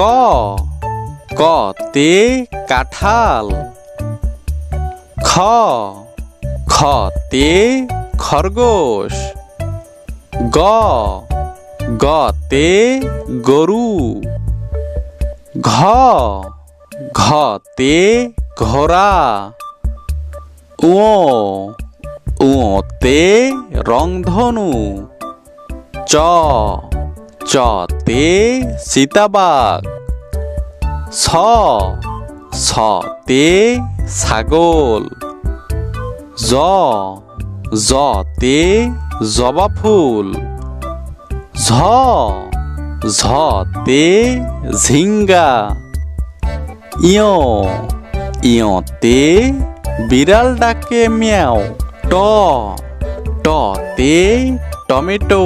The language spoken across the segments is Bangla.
ক কতে কাঁঠাল। খ খতে খরগোশ। গ গতে গরু। ঘ ঘতে ঘোড়া। উতে রংধনু। চতে চিতাবাঘ। ছতে ছাগল। জতে জবা ফুল। ঝতে ঝিঙ্গা। ইয়তে বিড়াল ডাকে মিয়াও। টতে টমেটো।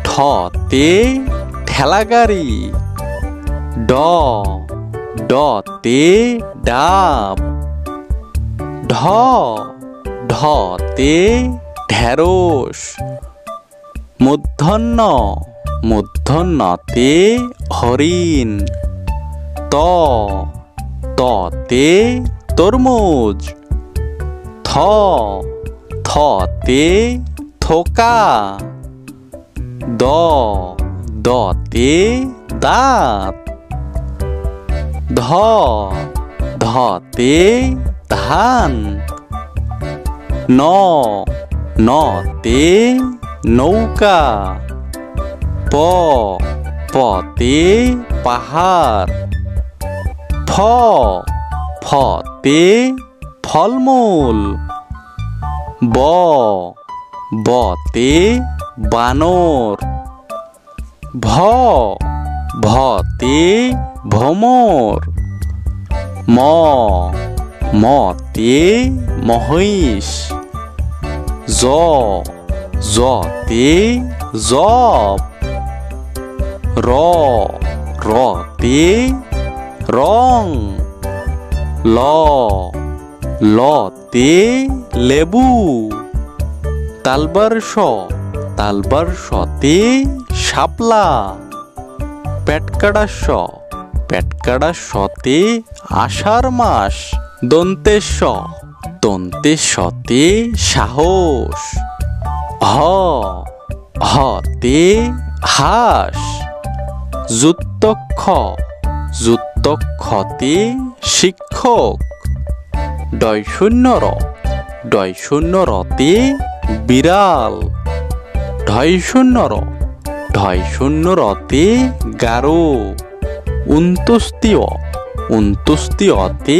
ঠতে ঠেলাগাড়ি। ডতে ডাব। ঢতে ঢেঁড়স। মূর্ধন্যতে হরিণ। ততে তরমুজ। থতে থোকা। দতে দাঁত। ধতে ধান। নতে নৌকা। পতে পাহাড়। ফতে ফলমূল। বতে বানর। ভতে ভ্রমর। মতে মহিষ। জতে জব। রতে রং। লতে লেবু। তালবার শতে শাপলা। পেটকাটা শতে আষাঢ় মাস। দন্তের শতে সাহস। হতে হাঁস। যুক্তক্ষতে শিক্ষক। ডয়শূন্যরতে বিড়াল। ঢয়শূন্যরতে গারো। উন্তুস্তিয়তে